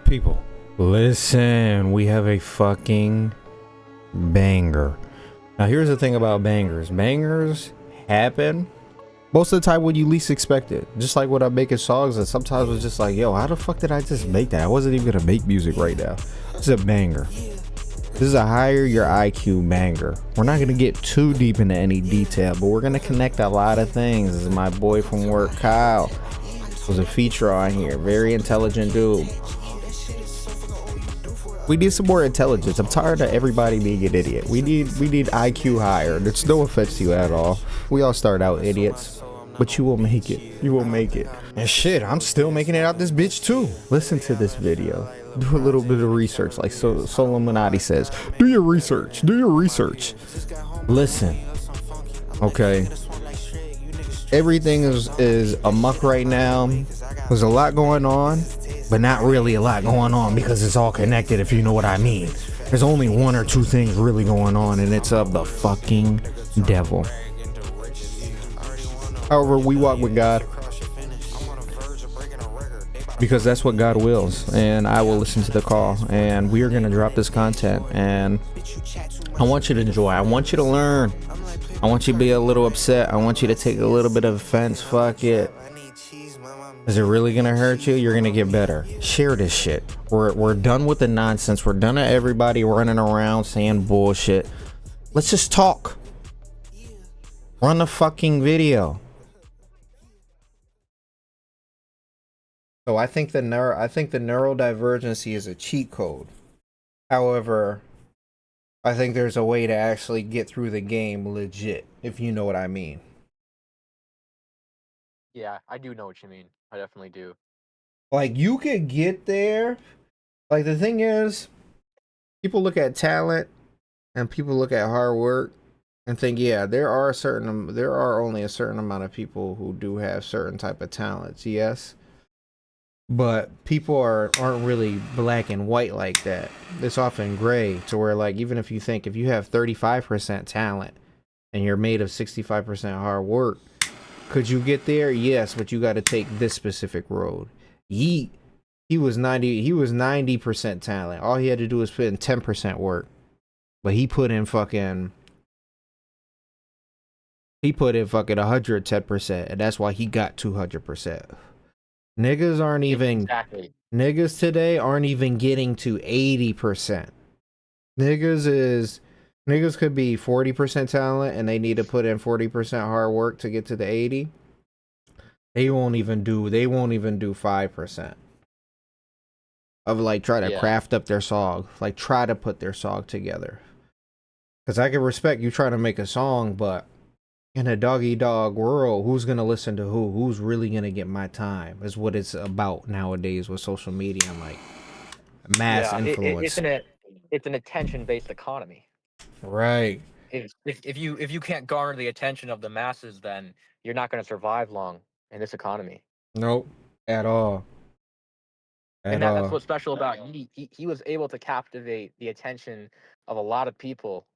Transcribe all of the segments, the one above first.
People, listen, we have a fucking banger. Now here's the thing about bangers. Bangers happen most of the time when you least expect it. Just like when I'm making songs, and sometimes it's just like, yo, how the fuck did I just make that? I wasn't even gonna make music right now. This is a banger. This is a higher your IQ banger. We're not gonna get too deep into any detail, but we're gonna connect a lot of things. This is my boy from work, Kyle. Was a feature on here. Very intelligent dude. We need some more intelligence. I'm tired of everybody being an idiot. We need IQ higher. There's no offense to you at all. We all start out idiots, but you will make it. You will make it. And shit, I'm still making it out this bitch too. Listen to this video. Do a little bit of research, like Solomonati says. Do your research. Do your research. Listen. Okay. Everything is amok right now. There's a lot going on, but not really a lot going on because it's all connected, if you know what I mean. There's only one or two things really going on, and it's of the fucking devil. However, we walk with God because that's what God wills, and I will listen to the call, and we are going to drop this content, and I want you to enjoy. I want you to learn. I want you to be a little upset. I want you to take a little bit of offense. Fuck it. Is it really gonna hurt you? You're gonna get better. Share this shit. We're done with the nonsense. We're done with everybody running around saying bullshit. Let's just talk. Run the fucking video. So I think the neurodivergency is a cheat code. However, I think there's a way to actually get through the game legit, if you know what I mean. Yeah, I do know what you mean. I definitely do. Like, you could get there. Like, the thing is, people look at talent and people look at hard work and think, yeah, there are only a certain amount of people who do have certain type of talents, yes. But people aren't really black and white like that. It's often gray, to where, like, even if you think if you have 35% talent and you're made of 65% hard work, could you get there? Yes, but you got to take this specific road. Yeat, he was 90% talent. All he had to do was put in 10% work. But he put in fucking 110%, and that's why he got 200%. Niggas aren't even exactly. Niggas today aren't even getting to 80%. Niggas could be 40% talent and they need to put in 40% hard work to get to the 80. They won't even do 5% of, like, try to craft up their song, like try to put their song together. Cause I can respect you trying to make a song, but in a doggy dog world, who's gonna listen to who? Who's really gonna get my time? Is what it's about nowadays with social media and, like, mass influence. It's an attention-based economy. Right. If you can't garner the attention of the masses, then you're not going to survive long in this economy. Nope. At all. That's what's special about he was able to captivate the attention of a lot of people,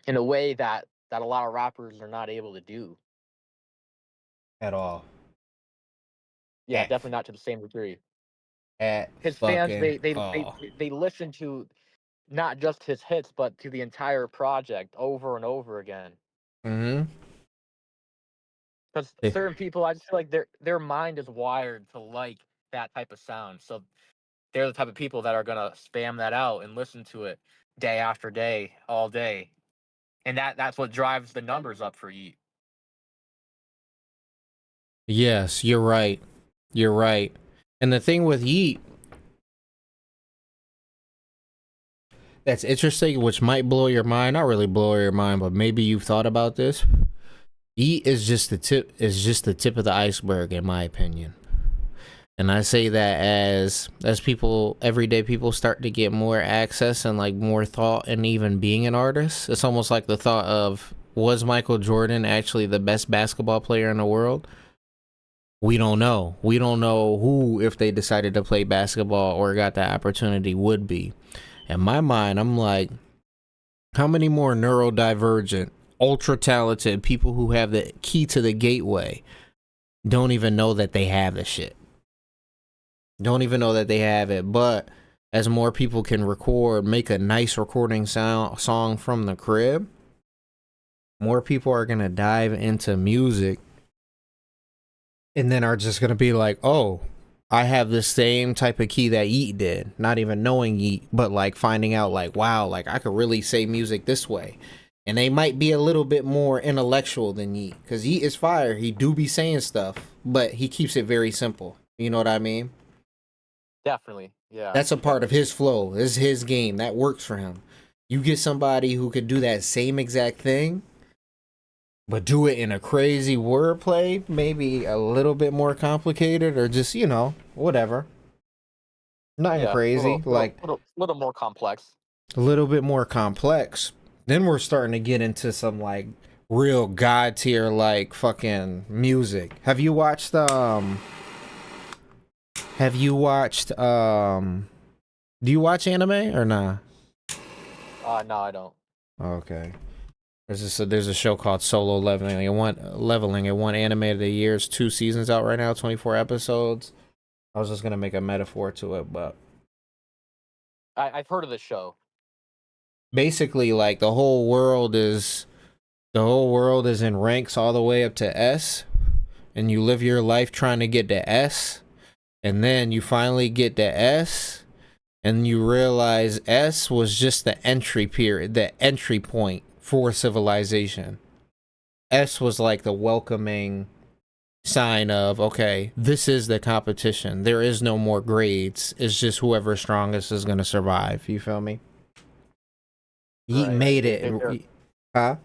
in a way that a lot of rappers are not able to do. At all. Yeah, definitely not to the same degree. His fans, they listen to not just his hits, but to the entire project over and over again. Mm-hmm. Because certain people, I just feel like their mind is wired to like that type of sound. So they're the type of people that are gonna spam that out and listen to it day after day, all day. And that's what drives the numbers up for Yeat. Yes, you're right. You're right. And the thing with Yeat that's interesting, which might blow your mind, not really blow your mind, but maybe you've thought about this. Yeat is just the tip of the iceberg, in my opinion. And I say that as people, everyday people, start to get more access and, like, more thought and even being an artist. It's almost like the thought of, was Michael Jordan actually the best basketball player in the world? We don't know. We don't know who, if they decided to play basketball or got that opportunity, would be. In my mind, I'm like, how many more neurodivergent, ultra talented people who have the key to the gateway don't even know that they have the shit? don't even know that they have it. But as more people can record, make a nice recording song from the crib, more people are gonna dive into music, and then are just gonna be like, oh, I have the same type of key that Yeat did, not even knowing Yeat, but like finding out like, wow, like I could really say music this way. And they might be a little bit more intellectual than Yeat, because Yeat is fire. He do be saying stuff, but he keeps it very simple. You know what I mean? Definitely, yeah. That's a part of his flow. This is his game. That works for him. You get somebody who could do that same exact thing, but do it in a crazy wordplay, maybe a little bit more complicated, or just, whatever. Nothing Yeah, crazy, like little more complex. a little bit more complex. Then we're starting to get into some like real god tier like fucking music. Have you watched do you watch anime or nah? No, I don't. Okay. There's a show called Solo Leveling. It won Anime of the Year. It's 2 seasons out right now, 24 episodes. I was just gonna make a metaphor to it, but I've heard of this show. basically like the whole world is in ranks all the way up to S, and you live your life trying to get to S, and then you finally get to S, and you realize S was just the entry point for civilization. S was like the welcoming sign of, okay, this is the competition. There is no more grades. It's just whoever's strongest is gonna survive. You feel me? He Right. made it. Huh?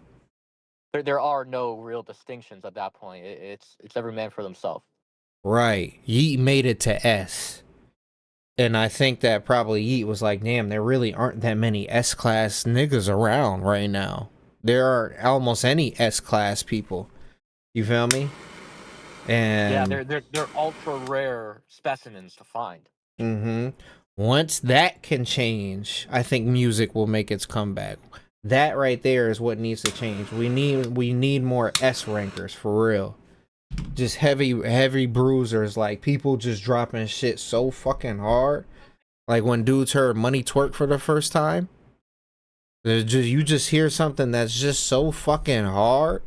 There are no real distinctions at that point. It's every man for themselves. Right. Yeet made it to S. And I think that probably Yeet was like, damn, there really aren't that many S class niggas around right now. There are almost any S class people. You feel me? Yeah, And they're ultra rare specimens to find. once that can change, I think music will make its comeback. That right there is what needs to change. We need more S rankers for real. Just heavy bruisers, like people just dropping shit so fucking hard. Like when dudes heard Money Twerk for the first time, you just hear something that's just so fucking hard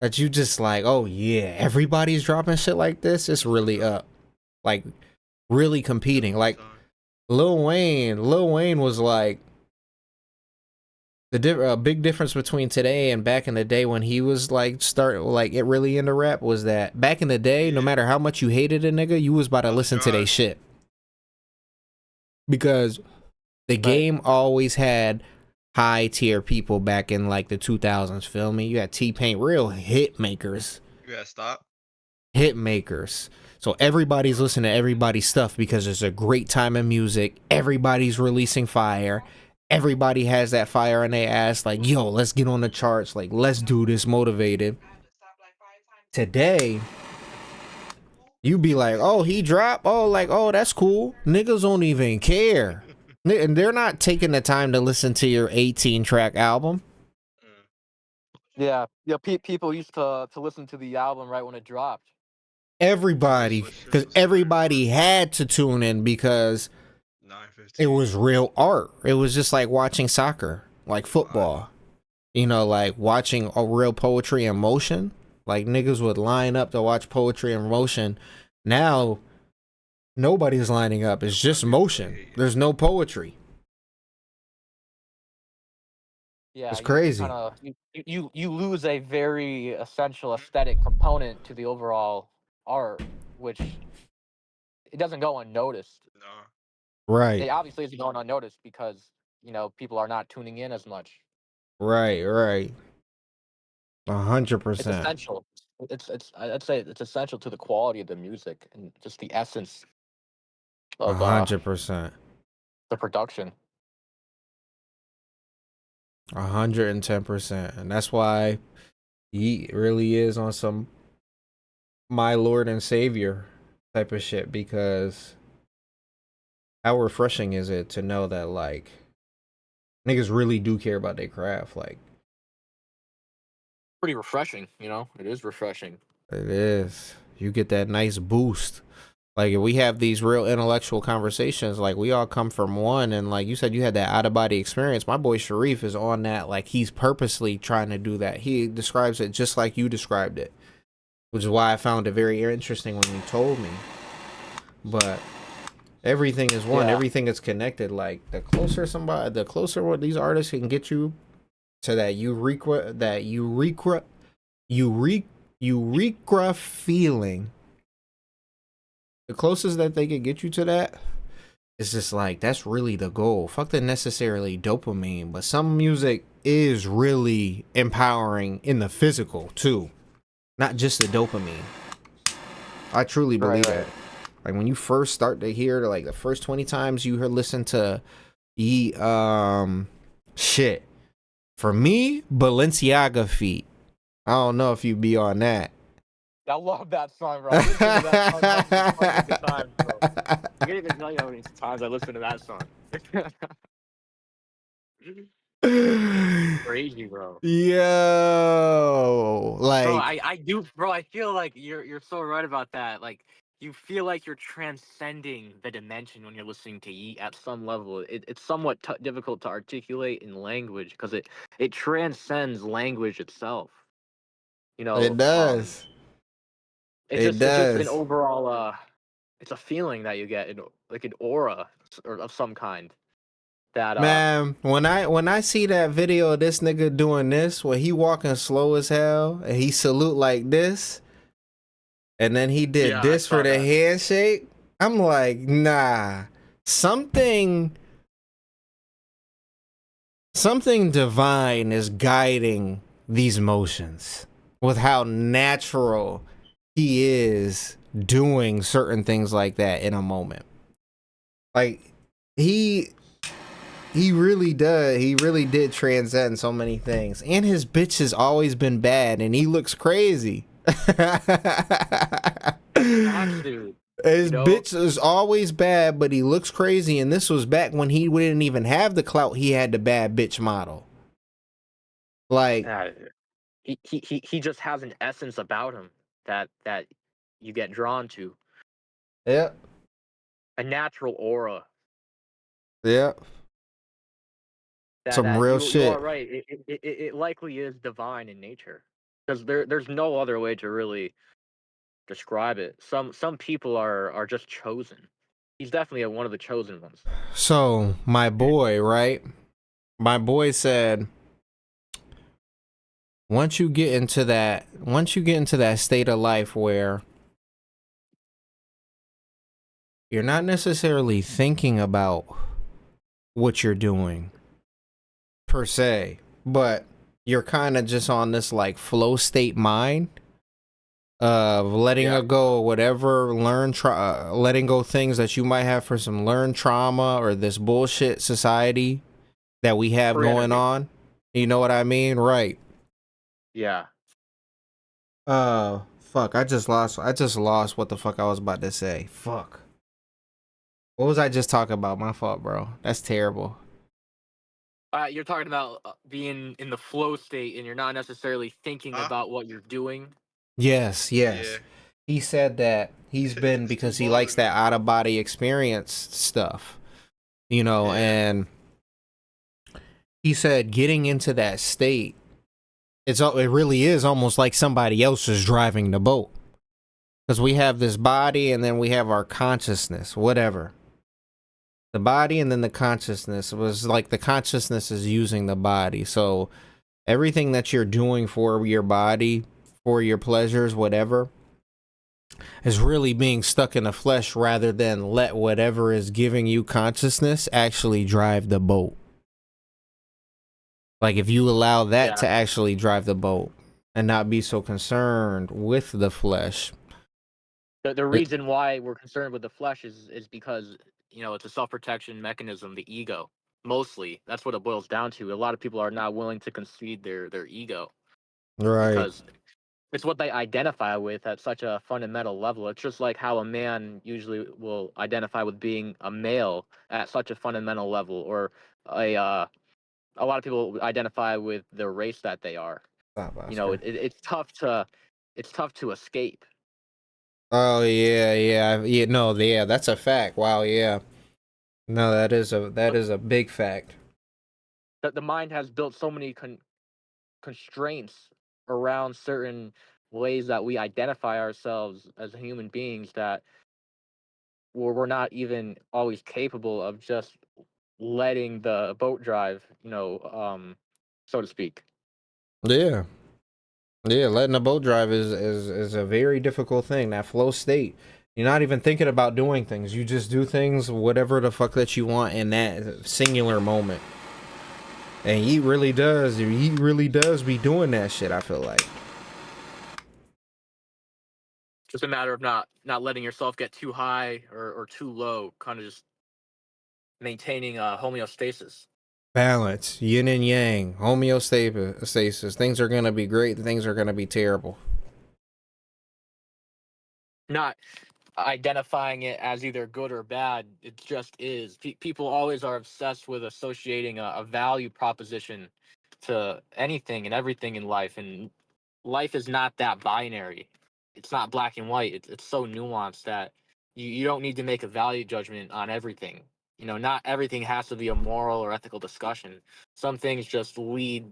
that you just like, oh yeah, everybody's dropping shit like this. It's really up, like really competing. Like Lil Wayne was like the big difference between today and back in the day when he was like it really into rap was that back in the day, no matter how much you hated a nigga, you was about to listen to their shit because the Right. game always had high tier people back in like the 2000s. Feel me? You had T-Pain, real hit makers. You gotta stop. Hit makers. So everybody's listening to everybody's stuff because it's a great time in music. Everybody's releasing fire. Everybody has that fire in their ass. Like, yo, let's get on the charts. Like, let's do this motivated. Today, you be like, oh, he dropped. Oh, like, oh, that's cool. Niggas don't even care. And they're not taking the time to listen to your 18-track album. Yeah, yeah. People used to listen to the album right when it dropped. Everybody, because everybody had to tune in because it was real art. It was just like watching soccer, like football. You know, like watching a real poetry in motion. Like niggas would line up to watch poetry in motion. Now, nobody's lining up. It's just motion. There's no poetry. Yeah, It's you crazy. kind of you lose a very essential aesthetic component to the overall art, which it doesn't go unnoticed. No. Right, It obviously isn't going unnoticed because people are not tuning in as much. right. hundred It's percent. essential. I'd say it's essential to the quality of the music and just the essence of 100%. the production. 110%. And that's why he really is on some my Lord and Savior type of shit, because how refreshing is it to know that like niggas really do care about their craft. Like Pretty refreshing, It is refreshing. it is. You get that nice boost Like if we have these real intellectual conversations, like we all come from one, and like you said, you had that out of body experience. My boy Sharif is on that, like he's purposely trying to do that. He describes it just like you described it, which is why I found it very interesting when you told me. But everything is one, Yeah. everything is connected. Like the closer what these artists can get you to that eureka feeling, the closest that they could get you to that, it's just like that's really the goal. Fuck the necessarily dopamine, but some music is really empowering in the physical too, not just the dopamine. I truly Right. believe Right. that. Like when you first start to hear, like the first 20 times you heard listen to the shit. For me, Balenciaga feet. I don't know if you be on that. I love that song, bro. I listen to that song hundreds of times, bro. I can't even tell you how many times I listen to that song. Crazy, bro. Yo, Bro, like I do, bro. I feel like you're so right about that. Like you feel like you're transcending the dimension when you're listening to Yeat at some level. It's somewhat difficult to articulate in language because it transcends language itself. You it know, does. It it's just an does. overall it's a feeling that you get, like an aura or of some kind that Man, when I see that video of this nigga doing this, where he walking slow as hell and he salute like this, and then he did yeah, I this for saw the that. handshake, I'm like, nah. Something something divine is guiding these motions with how natural he is doing certain things like that in a moment. Like he he really does. He really did transcend so many things. And his bitch has always been bad and he looks crazy. Has to, you His know. bitch is always bad, but he looks crazy. And this was back when he didn't even have the clout. He had the bad bitch model. Like, Uh, he just has an essence about him that you get drawn to, yep, a natural aura yep. Some that real you are shit. right. It likely is divine in nature because there's no other way to really describe it. Some people are just chosen. He's definitely one of the chosen ones. So, my boy, right? My boy said, once you get into that state of life where you're not necessarily thinking about what you're doing per se, but you're kind of just on this like flow state mind of letting Yeah, it go whatever letting go things that you might have for some learned trauma or this bullshit society that we have free going energy. on. You know what I mean? Right. Yeah. Fuck, I just lost what the fuck I was about to say. Fuck. What was I just talking about? My fault, bro. That's terrible. You're talking about being in the flow state and you're not necessarily thinking Huh? about what you're doing. Yes, Yeah. yes. He said that he's been Still because he likes bothering me. that out of body experience stuff, Yeah. and he said getting into that state, it really is almost like somebody else is driving the boat because we have this body and then we have our consciousness, whatever. The body and then the consciousness was like the consciousness is using the body. So everything that you're doing for your body, for your pleasures, whatever, is really being stuck in the flesh rather than let whatever is giving you consciousness actually drive the boat. Like if you allow that Yeah. to actually drive the boat and not be so concerned with the flesh. The It- reason why we're concerned with the flesh is because it's a self protection mechanism, the ego. Mostly, that's what it boils down to. A lot of people are not willing to concede their ego right. because it's what they identify with at such a fundamental level. It's just like how a man usually will identify with being a male at such a fundamental level, or a lot of people identify with the race that they are. Stop, You know, Oscar. it's tough to escape. Oh yeah, yeah. No, yeah, that's a fact. Wow, yeah. No, that But is a big fact. the mind has built so many constraints around certain ways that we identify ourselves as human beings that we're not even always capable of just letting the boat drive, so to speak. Yeah. Yeah, letting a boat drive is a very difficult thing. That flow state. You're not even thinking about doing things. You just do things whatever the fuck that you want in that singular moment. And he really does be doing that shit, I feel like. Just a matter of not letting yourself get too high or too low, kind of just maintaining homeostasis. Balance, yin and yang, homeostasis. Things are gonna be great, things are gonna be terrible. Not identifying it as either good or bad. It just is. People always are obsessed with associating a value proposition to anything and everything in life, and life is not that binary. It's not black and white. It's so nuanced that you don't need to make a value judgment on everything. Not everything has to be a moral or ethical discussion. Some things just lead.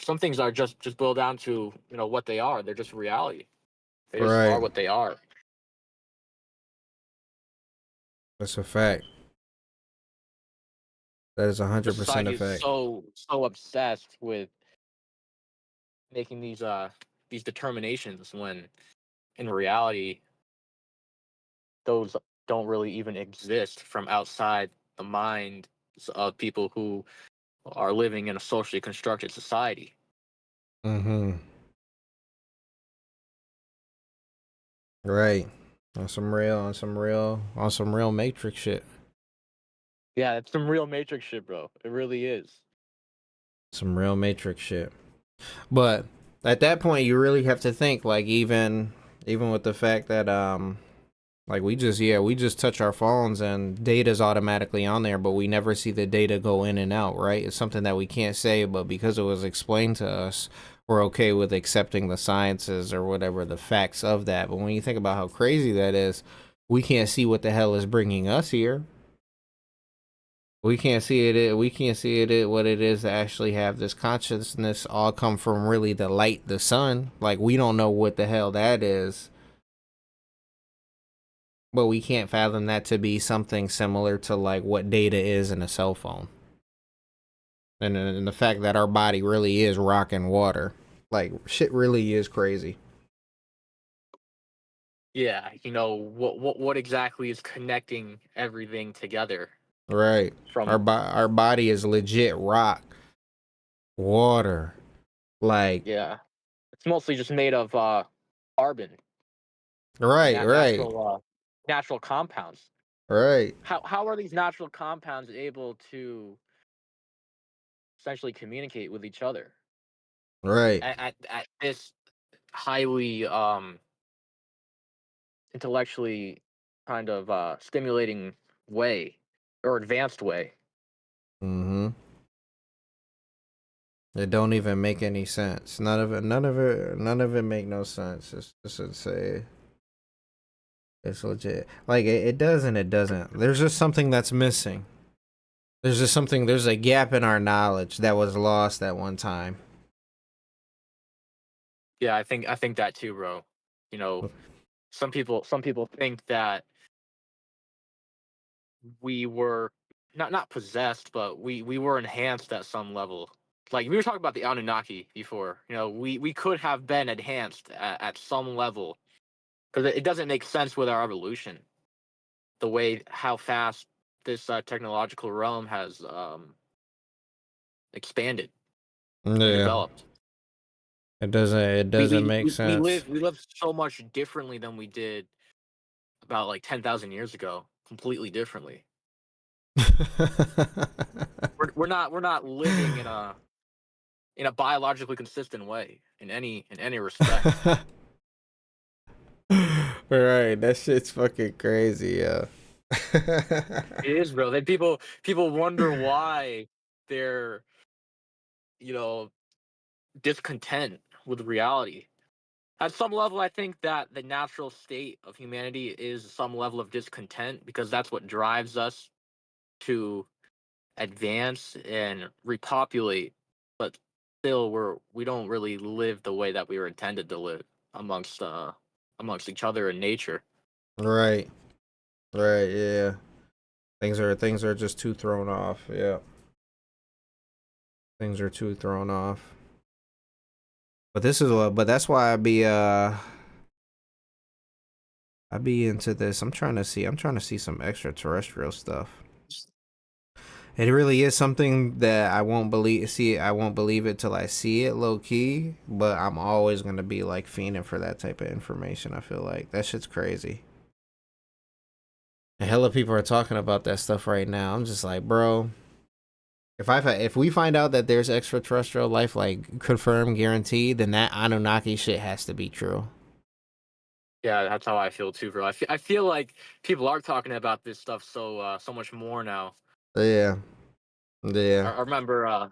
Some things are just boil down to what they are. They're just reality. They just are Right. what they are. That's a fact. That is The 100% a society is fact. so obsessed with making these determinations when in reality those don't really even exist from outside the mind of people who are living in a socially constructed society. Mm-hmm. Right. On some real matrix shit. Yeah, it's some real matrix shit, bro. It really is. Some real matrix shit. But at that point you really have to think, like, even with the fact that like we just touch our phones and data's automatically on there, but we never see the data go in and out, right? It's something that we can't say, but because it was explained to us, we're okay with accepting the sciences or whatever the facts of that. But when you think about how crazy that is, we can't see what the hell is bringing us here. We can't see it. We can't see it. What it is to actually have this consciousness all come from really the light, the sun. Like, we don't know what the hell that is, but we can't fathom that to be something similar to like what data is in a cell phone, and the fact that our body really is rock and water. Like, shit really is crazy. Yeah, what exactly is connecting everything together Right. from Our body is legit rock, water. Like, yeah. It's mostly just made of carbon and right, right, natural compounds. right, How are these natural compounds able to essentially communicate with each other right. at this highly intellectually kind of stimulating way or advanced way? Mm-hmm. It don't even make any sense. None of it make no sense. It's just to say it's legit. Like, it does and it doesn't. There's just something that's missing. There's just something. There's a gap in our knowledge that was lost at one time. Yeah, I think that too, bro. You know, some people think that we were not possessed, but we were enhanced at some level. Like we were talking about the Anunnaki before. We could have been enhanced at some level because it doesn't make sense with our evolution, the way how fast this technological realm has expanded and Yeah, developed. it doesn't. It We doesn't we make we we sense. live we live so much differently than we did about like 10,000 years ago. Completely differently. We're not living in a biologically consistent way in any respect. Right, that shit's fucking crazy, yeah. It is, bro. Then people wonder why they're you know discontent with reality. At some level, I think that the natural state of humanity is some level of discontent because that's what drives us to advance and repopulate. But still, we don't really live the way that we were intended to live amongst amongst each other in nature. Right. Right. Yeah. Things are just too thrown off. Yeah. Things are too thrown off. But this is what. But that's why I be into this. I'm trying to see some extraterrestrial stuff. It really is something that I won't believe it till I see it, low key. But I'm always gonna be like fiending for that type of information. I feel like that shit's crazy. A hella people are talking about that stuff right now. I'm just like, bro. If we find out that there's extraterrestrial life, like confirmed, guaranteed, then that Anunnaki shit has to be true. Yeah, that's how I feel too, bro. I feel like people are talking about this stuff so much more now. Yeah, yeah. I remember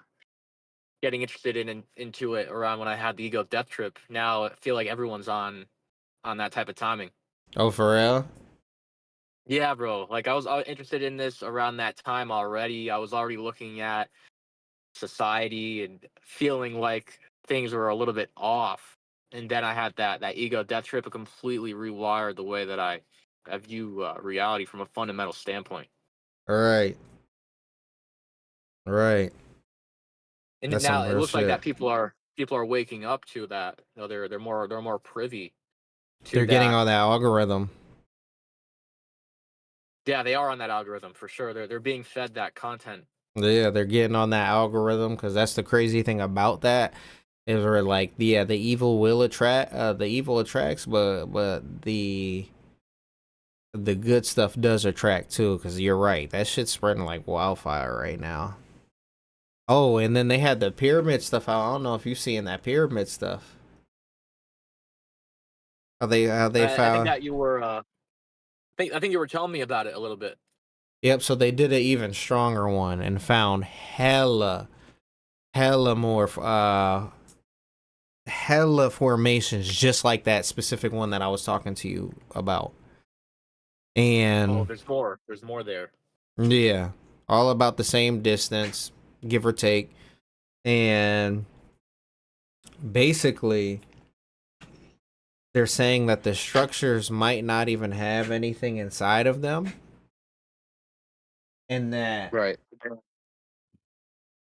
getting interested into it around when I had the ego death trip. Now I feel like everyone's on that type of timing. Oh, for real? Yeah, bro. Like I was interested in this around that time already. I was already looking at society and feeling like things were a little bit off. And then I had that ego death trip. It completely rewired the way that I view reality from a fundamental standpoint. Right, right. And That's some now it real looks like shit. that people are waking up to that. You know, they're more privy to They're getting that. all that algorithm. Yeah, they are on that algorithm for sure. They're being fed that content. Yeah, they're getting on that algorithm because that's the crazy thing about that is where like yeah, the evil attracts, but the good stuff does attract too. Because you're right, that shit's spreading like wildfire right now. Oh, and then they had the pyramid stuff. I don't know if you seeing that pyramid stuff. How they I think found. that you were I think you were telling me about it a little bit. Yep, so they did an even stronger one and found hella more hella formations just like that specific one that I was talking to you about. Oh, And there's more there. yeah, all about the same distance, give or take. And basically, they're saying that the structures might not even have anything inside of them and that Right.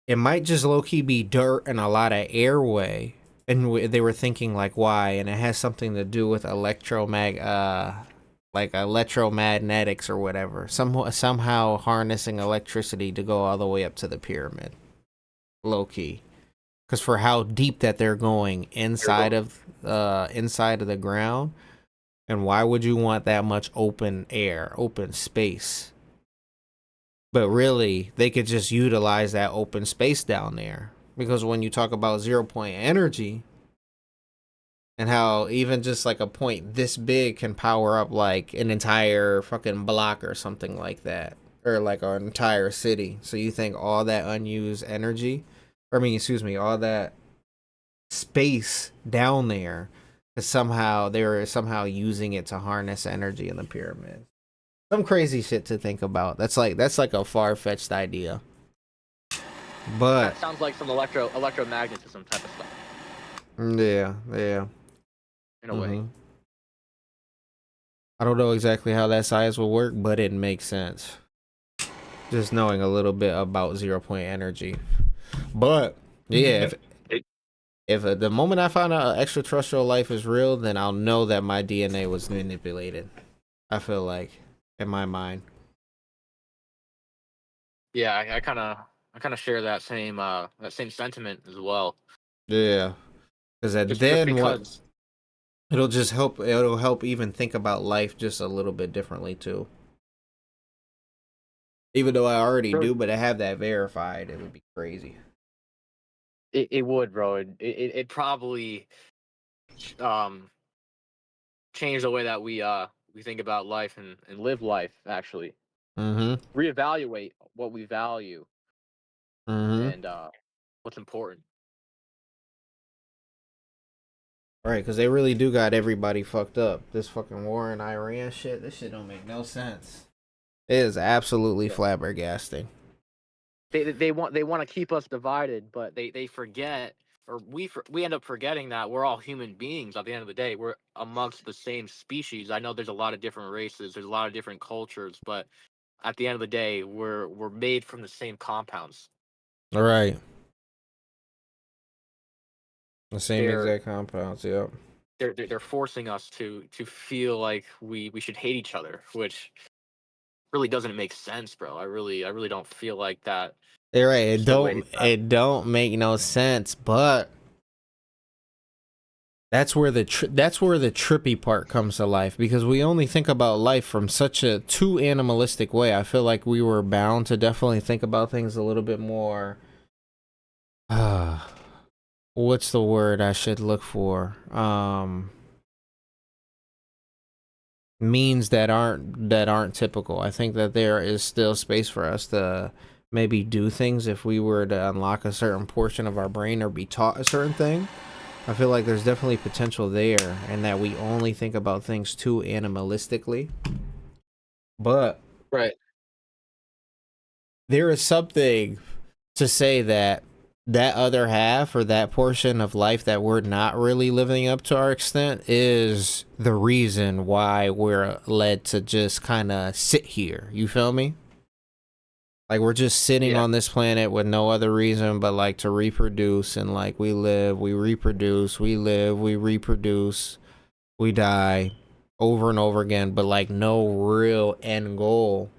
it might just low key be dirt and a lot of airway. And they were thinking like why, and it has something to do with like electromagnetics or whatever. Somehow harnessing electricity to go all the way up to the pyramid, low key. Because for how deep that they're going inside of the ground, and why would you want that much open air, open space? But really, they could just utilize that open space down there. Because when you talk about 0 point energy and how even just like a point this big can power up like an entire fucking block or something like that, or like an entire city. So you think all that unused energy, or I mean, excuse me, all that space down there is somehow they're somehow using it to harness energy in the pyramid. Some crazy shit to think about. That's like a far fetched idea. But That sounds like some electromagnetism type of stuff yeah, yeah. in a way. hmm I don't know exactly how that size will work, but it makes sense. Just knowing a little bit about 0 point energy. But yeah, if the moment I find out extraterrestrial life is real, then I'll know that my DNA was manipulated. I feel like in my mind. Yeah, I kind of share that same sentiment as well. Yeah, because Just then what? because It'll just help. It'll help even think about life just a little bit differently too. Even though I already Sure. do, but I have that verified, it would be crazy. it would, bro. It probably um change the way that we think about life and live life. Actually, Mm-hmm. reevaluate what we value Mm-hmm. and what's important. Right, because they really do got everybody fucked up. This fucking war in Iran shit, this shit don't make no sense. It is absolutely Yeah. flabbergasting. They want to keep us divided, but they forget, or we end up forgetting that we're all human beings. At the end of the day, we're amongst the same species. I know there's a lot of different races, there's a lot of different cultures, but at the end of the day, we're made from the same compounds. All right, the same They're exact compounds. Yep. they're forcing us to feel like we should hate each other, which really doesn't make sense, bro. I really don't feel like that You're right. is the way. It don't make no sense, but that's where the trippy part comes to life because we only think about life from such a too animalistic way. I feel like we were bound to definitely think about things a little bit more. What's the word I should look for? Means that aren't typical. I think that there is still space for us to maybe do things if we were to unlock a certain portion of our brain or be taught a certain thing. I feel like there's definitely potential there, and that we only think about things too animalistically. But Right. there is something to say that that other half or that portion of life that we're not really living up to our extent is the reason why we're led to just kind of sit here. You feel me? Like we're just sitting Yeah. on this planet with no other reason but like to reproduce, and like we live, we reproduce, we live, we reproduce, we die over and over again, but like no real end goal.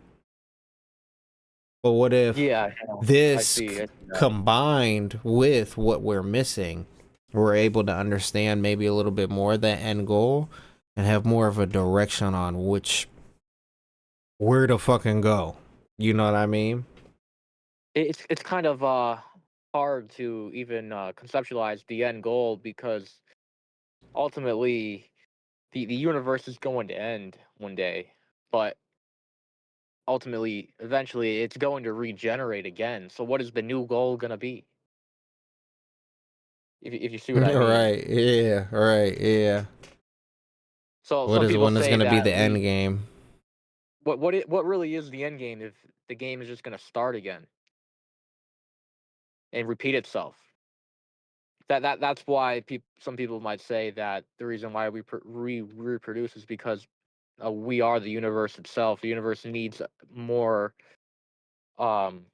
But what if Yeah. No, this I see that. combined with what we're missing, we're able to understand maybe a little bit more of that end goal and have more of a direction on where to fucking go. You know what I mean? It's kind of hard to even conceptualize the end goal because ultimately the universe is going to end one day, but ultimately eventually it's going to regenerate again. So what is the new goal going to be? If you see what I mean. Right. Yeah. Right. Yeah. So What some is people when is say gonna be the that end we game? what really is the end game if the game is just going to start again and repeat itself. That's why some people might say that the reason why we reproduce is because we are the universe itself. The universe needs more um,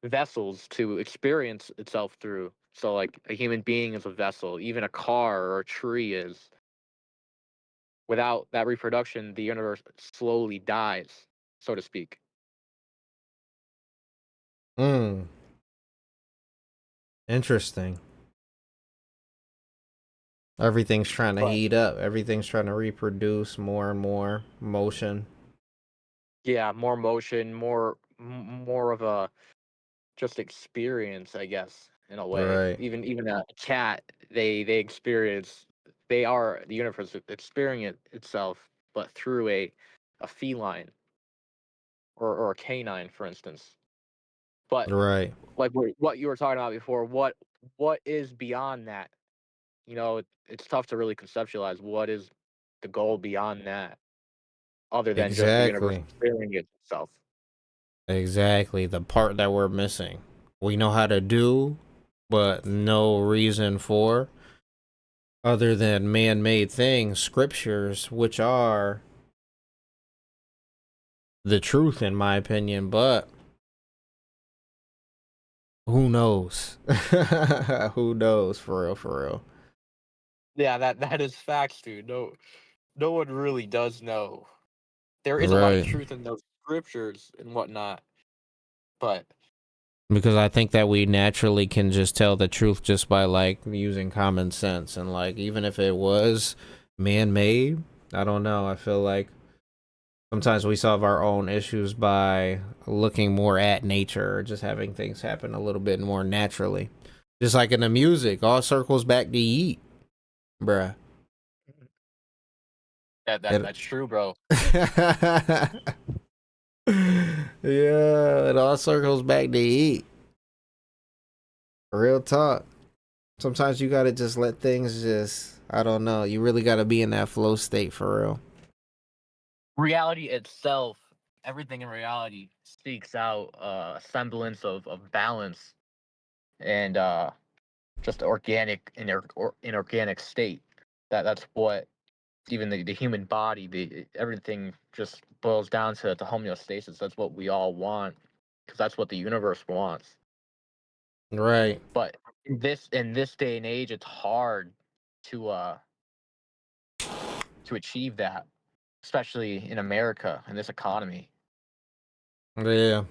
vessels to experience itself through. So, like a human being is a vessel, even a car or a tree is. Without that reproduction, the universe slowly dies, so to speak. Hmm. Interesting. Everything's trying to But heat up. Everything's trying to reproduce more and more motion. yeah, more motion, more of a just experience, I guess, in a way. Right. Even a cat, they experience, they are the universe experiencing itself, but through a feline or a canine, for instance. But Right. like what you were talking about before, what is beyond that? It's tough to really conceptualize what is the goal beyond that, other than just the universe Exactly. experiencing itself. Exactly. The part that we're missing. We know how to do, but no reason for other than man-made things, scriptures, which are the truth in my opinion, but who knows? Who knows for real, for real. Yeah, that is facts, dude. No one really does know. There is a lot of Right. truth in those scriptures and whatnot, but Because I think that we naturally can just tell the truth just by like using common sense, and like even if it was man-made, I don't know. I feel like sometimes we solve our own issues by looking more at nature or just having things happen a little bit more naturally. Just like in the music, all circles back to yeet, bruh. It, that's true, bro. yeah, it all circles back to yeet. Real talk. Sometimes you gotta just let things just, I don't know. You really gotta be in that flow state for real. Reality itself, everything in reality seeks out a semblance of balance and just organic inorganic state. That's what even the human body, the everything just boils down to homeostasis. That's what we all want because that's what the universe wants. Right. But in this day and age, it's hard to uh to achieve that, especially in America in this economy. Yeah.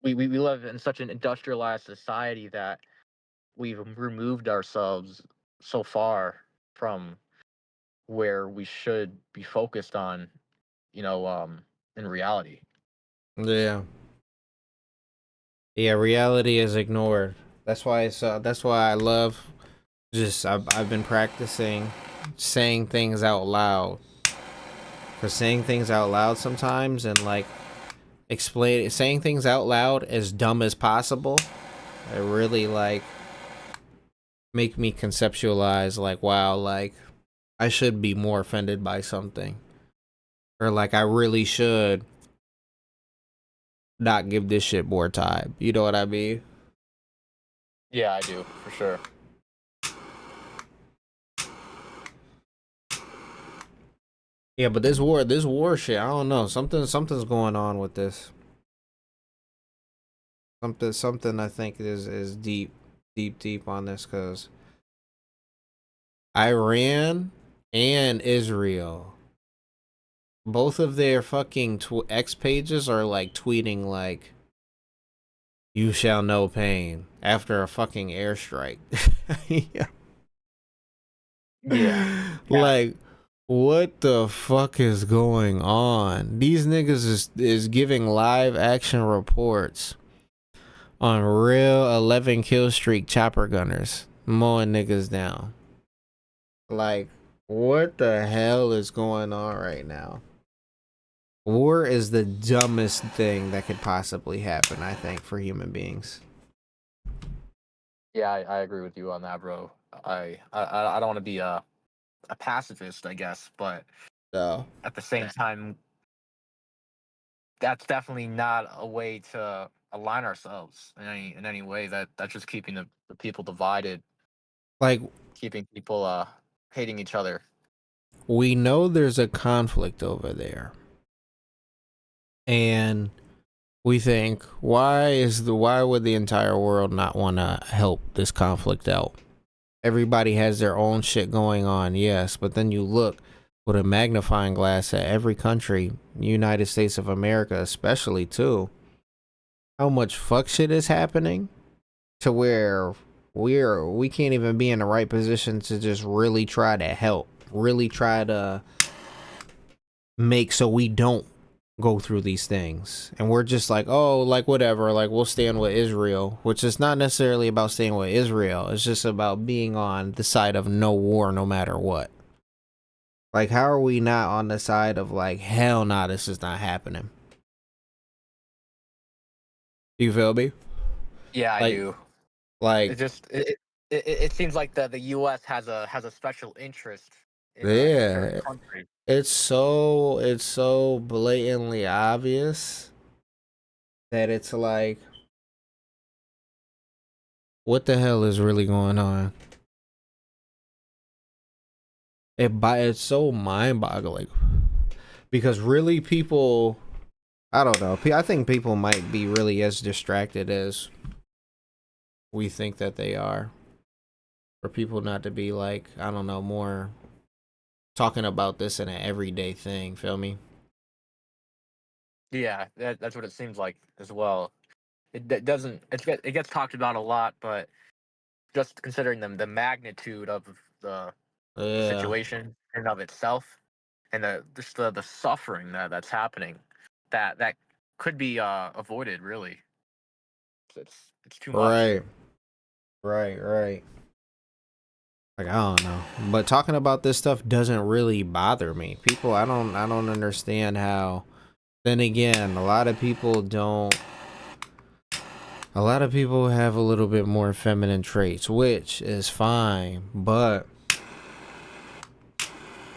We live in such an industrialized society that we've removed ourselves so far from where we should be focused on, in reality. Yeah. Yeah, reality is ignored. That's why I love just I've been practicing saying things out loud. For saying things out loud sometimes and like explain saying things out loud as dumb as possible. It really like make me conceptualize like wow, like I should be more offended by something. Or like I really should not give this shit more time. You know what I mean? Yeah, I do for sure. Yeah, but this war shit, I don't know. Something's going on with this. Something I think is deep on this cuz Iran and Israel, both of their fucking X pages are like tweeting like you shall know pain after a fucking airstrike. Yeah. Yeah, yeah, Like what the fuck is going on? These niggas is giving live action reports on real 11 kill streak chopper gunners mowing niggas down. Like what the hell is going on right now? War is the dumbest thing that could possibly happen, I think, for human beings. yeah. I agree with you on that, bro. I don't want to be a pacifist, I guess, but So, at the same time, that's definitely not a way to align ourselves in any way. That's just keeping the people divided, like, keeping people hating each other. we know there's a conflict over there, and we think, why would the entire world not want to help this conflict out? Everybody has their own shit going on, yes, but then you look with a magnifying glass at every country, United States of America especially too, how much fuck shit is happening to where we can't even be in the right position to just really try to help, really try to make so we don't go through these things. And we're just like, oh, like whatever, like we'll stand with Israel, which is not necessarily about staying with Israel. It's just about being on the side of no war no matter what. Like how are we not on the side of like hell nah, this is not happening. You feel me? Yeah, I Like do. like It just it seems like the U.S. has a special interest in a certain yeah, country. it's so blatantly obvious that it's like what the hell is really going on? It's so mind-boggling because really people, I don't know, I think people might be really as distracted as we think that they are. For people not to be like, I don't know, more talking about this in an everyday thing, feel me? Yeah, that's what it seems like as well. It doesn't it gets talked about a lot, but just considering the magnitude of the Yeah, situation in and of itself, and the suffering that's happening, that could be avoided. Really, it's too much. right, right. Like I don't know, but talking about this stuff doesn't really bother me. People, I don't understand how. Then again, a lot of people don't. A lot of people have a little bit more feminine traits, which is fine, but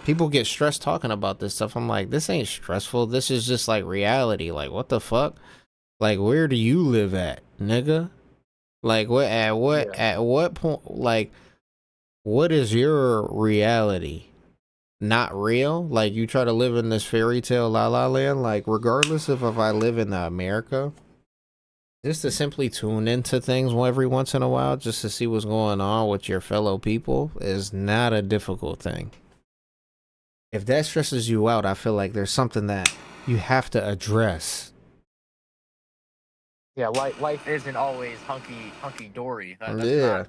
people get stressed talking about this stuff. I'm like, this ain't stressful. This is just like reality. Like, what the fuck? Like, where do you live at, nigga? Like, Yeah. at what point? Like, what is your reality? Not real? Like, you try to live in this fairy tale la la land. Like, regardless of if I live in America, just to simply tune into things every once in a while, just to see what's going on with your fellow people, is not a difficult thing. If that stresses you out, I feel like there's something that you have to address. Yeah, life isn't always hunky dory. That's Yeah.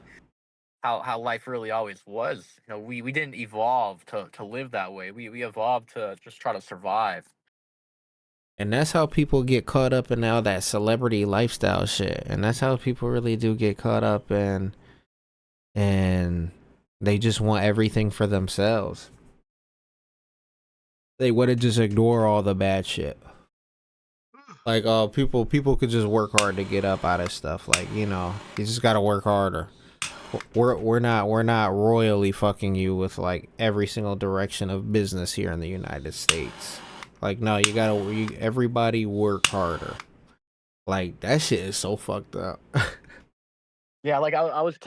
not how life really always was. We didn't evolve to live that way. We evolved to just try to survive. And that's how people get caught up in all that celebrity lifestyle shit. And that's how people really do get caught up in, and they just want everything for themselves. They want to just ignore all the bad shit. Like, people could just work hard to get up out of stuff. Like, you just gotta work harder. We're not royally fucking you with like every single direction of business here in the United States. Like, no, everybody work harder. Like, that shit is so fucked up. Yeah, like I was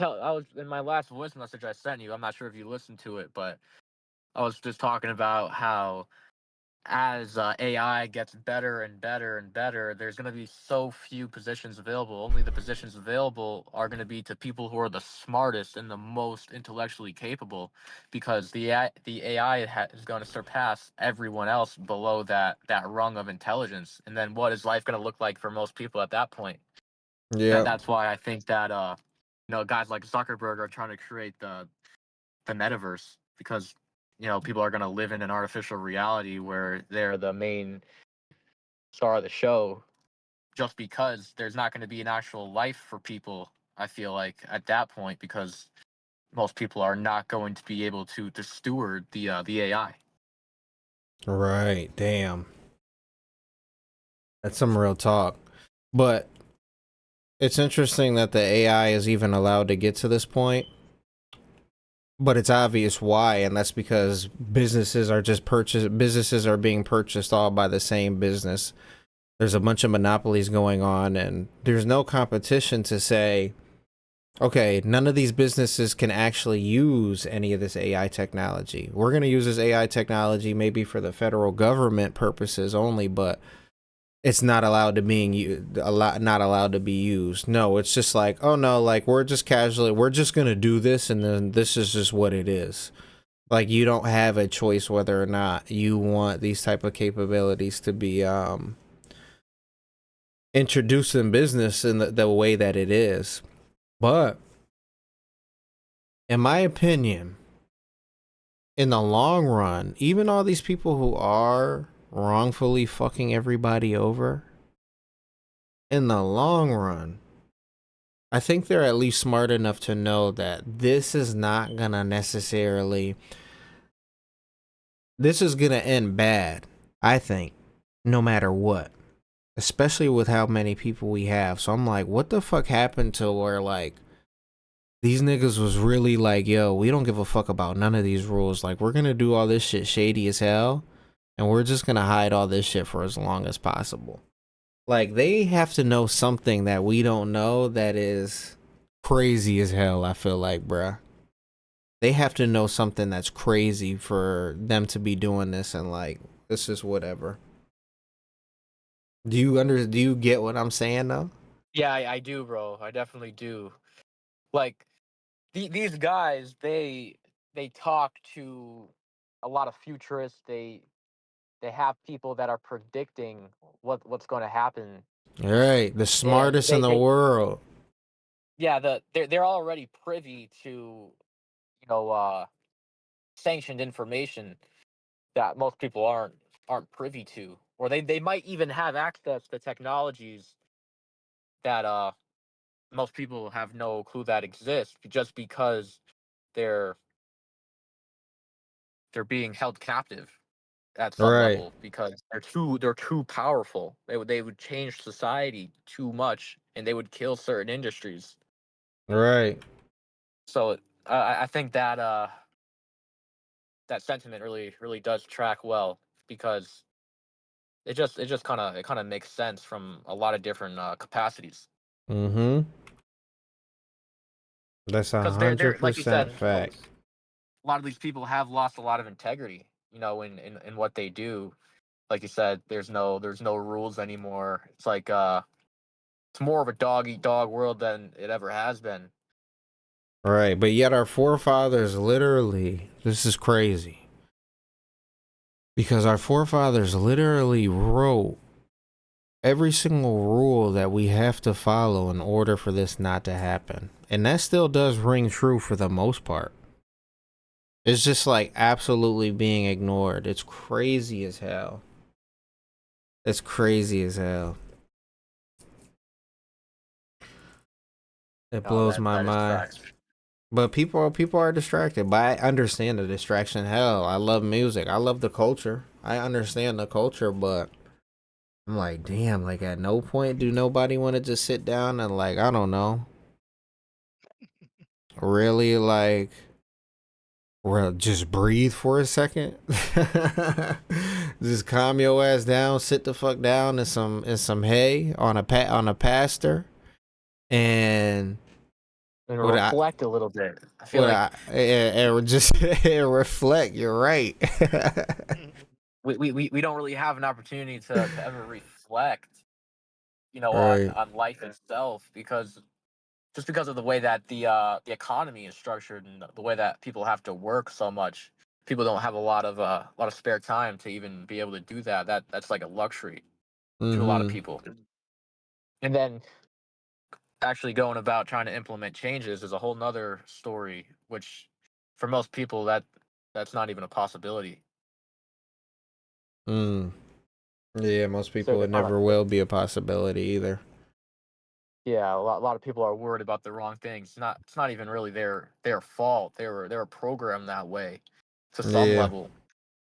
in my last voice message I sent you. I'm not sure if you listened to it, but I was just talking about how as AI gets better and better and better, there's going to be so few positions available. Only the positions available are going to be to people who are the smartest and the most intellectually capable, because the AI is going to surpass everyone else below that rung of intelligence. And then what is life going to look like for most people at that point? Yeah. That's why I think that guys like Zuckerberg are trying to create the metaverse, because people are going to live in an artificial reality where they're the main star of the show, just because there's not going to be an actual life for people. I feel like at that point, because most people are not going to be able to steward the AI. Right. Damn. That's some real talk. But it's interesting that the AI is even allowed to get to this point. But it's obvious why, and that's because businesses are being purchased all by the same business. There's a bunch of monopolies going on, and there's no competition to say, okay, none of these businesses can actually use any of this AI technology. We're going to use this AI technology maybe for the federal government purposes only, but it's not allowed to not allowed to be used. No, it's just like, oh no, like we're just going to do this, and then this is just what it is. Like, you don't have a choice whether or not you want these type of capabilities to be introduced in business in the way that it is. But in my opinion, in the long run, even all these people who are wrongfully fucking everybody over, in the long run, I think they're at least smart enough to know that this is gonna end bad, I think, no matter what. Especially with how many people we have. So I'm like, what the fuck happened to where like these niggas was really like, yo, we don't give a fuck about none of these rules. Like, we're gonna do all this shit shady as hell, and we're just gonna hide all this shit for as long as possible. Like, they have to know something that we don't know that is crazy as hell, I feel like, bruh. They have to know something that's crazy for them to be doing this, and like, this is whatever. Do you get what I'm saying though? Yeah, I do, bro. I definitely do. Like these guys, they talk to a lot of futurists. They have people that are predicting what's going to happen, All right, the and smartest in the they world. yeah, they're already privy to you know uh sanctioned information that most people aren't privy to, or they might even have access to technologies that most people have no clue that exist, just because they're they're being held captive. at some Right. level because they're too powerful. They would change society too much, and they would kill certain industries. Right. So I think that that sentiment really does track well because it just kind of makes sense from a lot of different capacities. Mm-hmm. That's a Because they're hundred like you percent said, fact. a lot of these people have lost a lot of integrity, in what they do. Like you said, there's no rules anymore. It's like it's more of a dog eat dog world than it ever has been. Right. But yet our forefathers literally, this is crazy. Because our forefathers literally wrote every single rule that we have to follow in order for this not to happen. And that still does ring true for the most part. It's just like absolutely being ignored. It's crazy as hell. It's crazy as hell. It Oh, blows that my that is mind. facts. But people are distracted. But I understand the distraction. Hell, I love music. I love the culture. I understand the culture, but I'm like, damn, like at no point do nobody want to just sit down and like, I don't know, really like well, just breathe for a second. Just calm your ass down, sit the fuck down in some hay on a pasture, and And what I reflect a little bit. I feel what like I and just and reflect. You're right. we don't really have an opportunity to ever reflect, on Right. life itself because just because of the way that the economy is structured and the way that people have to work so much, people don't have a lot of spare time to even be able to do that. That's like a luxury to a lot of Mm-hmm. people. And then actually going about trying to implement changes is a whole nother story, which for most people that's not even a possibility. Mm. Yeah, most So people they're it kind never of will be a possibility either. yeah, a lot of people are worried about the wrong things. It's not even really their fault. They were programmed that way to some Yeah. level,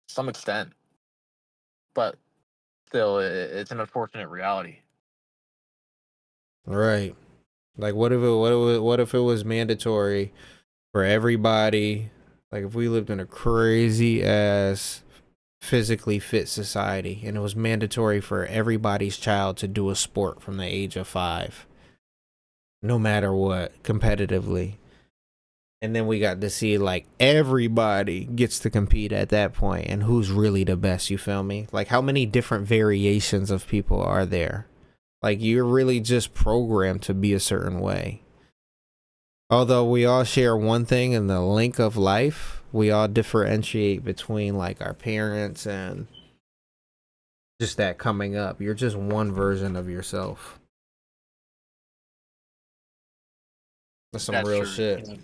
some extent, but still, it's an unfortunate reality. Right. Like what if it was mandatory for everybody? Like if we lived in a crazy ass physically fit society and it was mandatory for everybody's child to do a sport from the age of 5, no matter what, competitively. And then we got to see like everybody gets to compete at that point and who's really the best, you feel me? Like how many different variations of people are there? Like you're really just programmed to be a certain way. Although we all share one thing in the link of life, we all differentiate between like our parents and just that coming up. You're just one version of yourself. That's some That's real true. shit.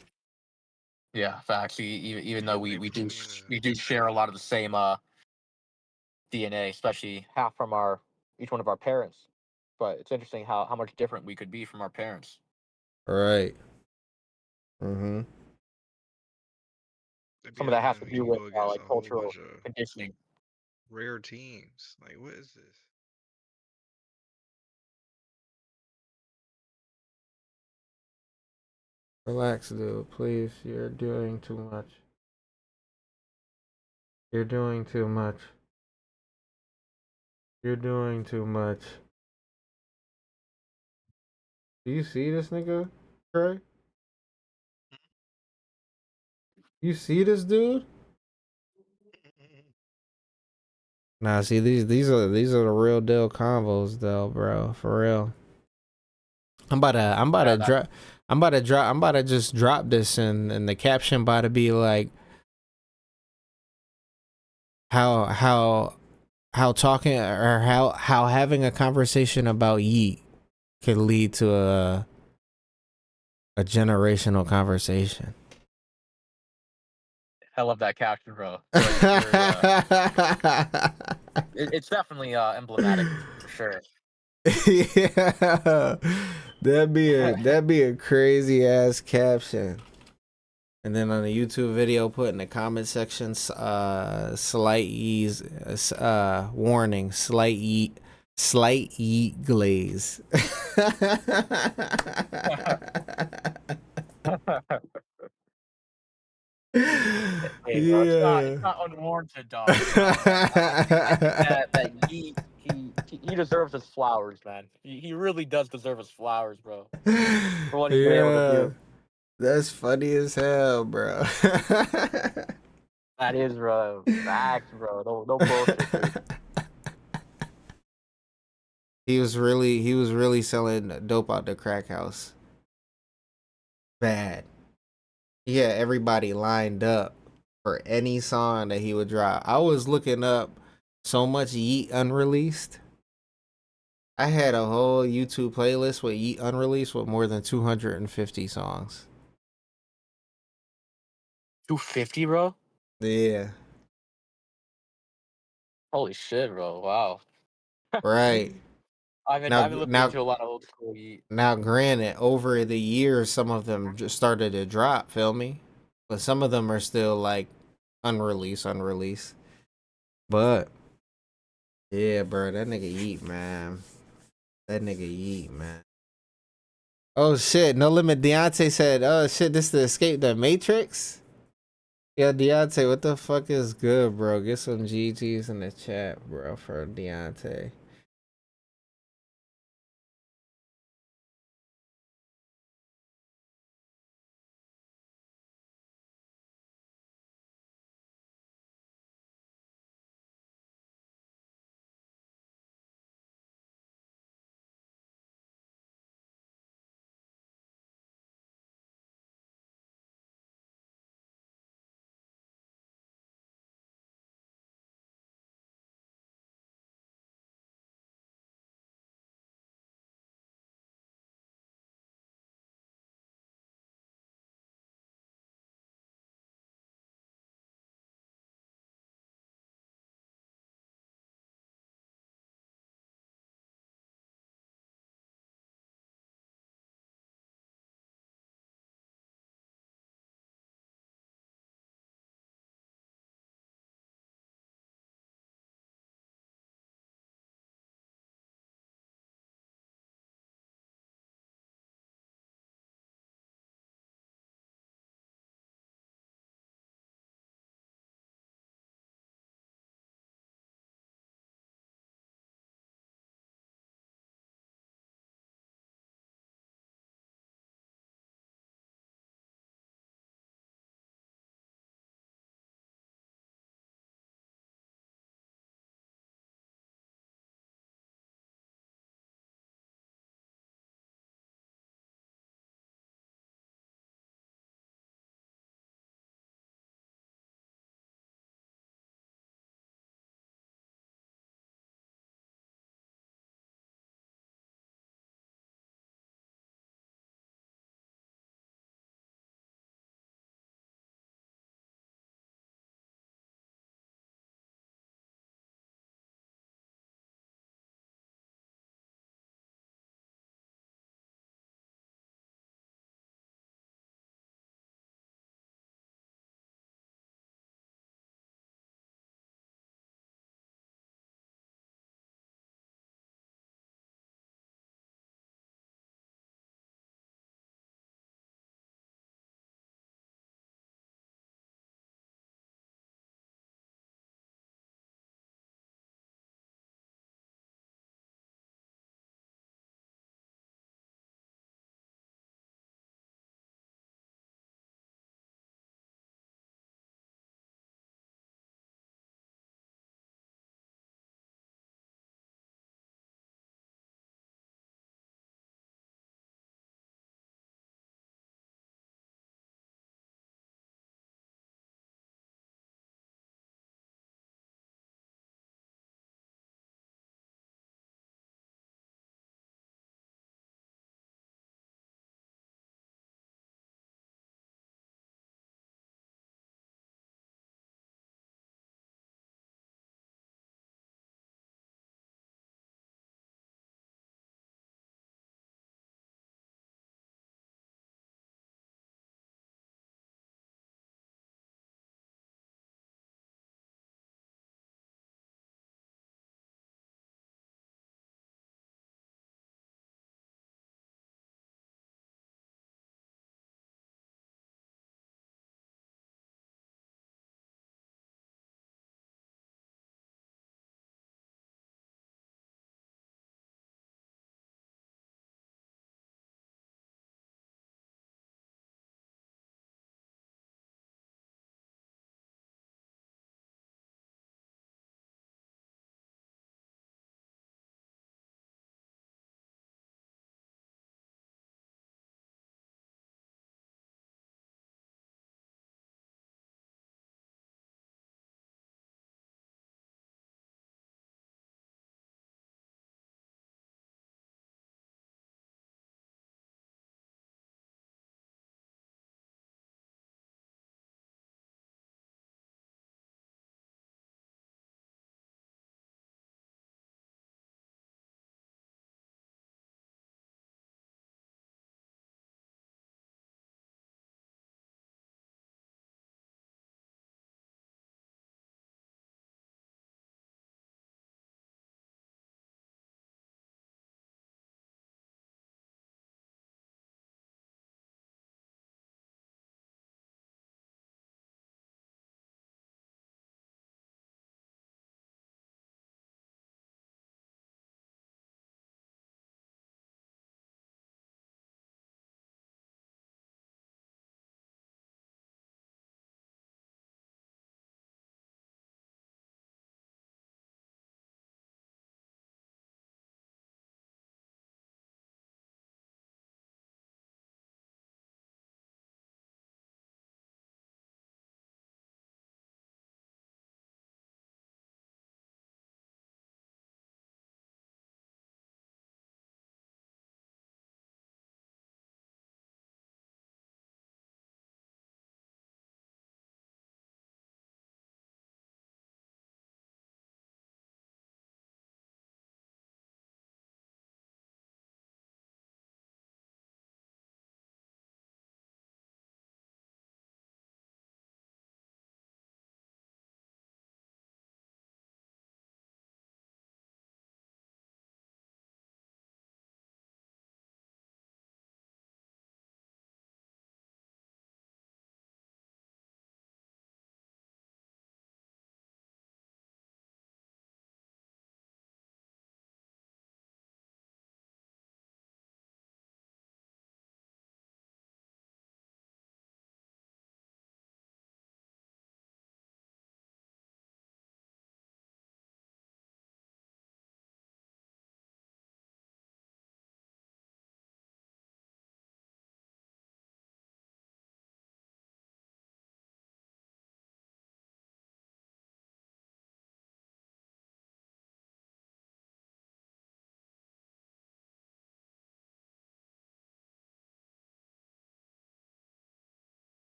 Yeah, facts. Even though Yeah, we people do need to. we do share a lot of the same DNA, especially half from our each one of our parents. But it's interesting how much different we could be from our parents. Right. Mm-hmm. They be Some of that has having to do you with go against like a whole cultural bunch of conditioning. rare teams. Like, what is this? Relax, dude. Please. You're doing too much. You're doing too much. You're doing too much. Do you see this nigga, Trey? You see this dude? Nah, see these are the real deal combos though, bro. For real. I'm about to Yeah, that drop I'm about to just drop this and the caption about to be like how how how talking or how having a conversation about yeet could lead to a generational conversation. I love that caption, bro. I feel like it's very it's definitely emblematic for sure. Yeah, that'd be a crazy ass caption. And then on the YouTube video, put in the comment section, slight ease, warning, slight yeat glaze. Hey, bro, it's Yeah. not unwarranted, dog. You know, I think that he deserves his flowers, man. He really does deserve his flowers, bro, for what he's been able to Yeah. do. That's funny as hell, bro. That is, bro. Facts, bro. No bullshit, dude. He was really selling dope out the crack house. Bad. He had everybody lined up for any song that he would drop. I was looking up so much Yeat unreleased. I had a whole YouTube playlist with Yeat unreleased with more than 250 songs. 250, bro. Yeah, Holy shit, bro. Wow. right. I've been listening to a lot of old school Yeet. Now, granted, over the years, some of them just started to drop. Feel me? But some of them are still like unreleased. But yeah, bro, that nigga Yeat, man. That nigga Yeat, man. Oh shit, No Limit Deontay said, oh shit, this the Escape the Matrix? Yeah, Deontay, what the fuck is good, bro? Get some GGs in the chat, bro, for Deontay.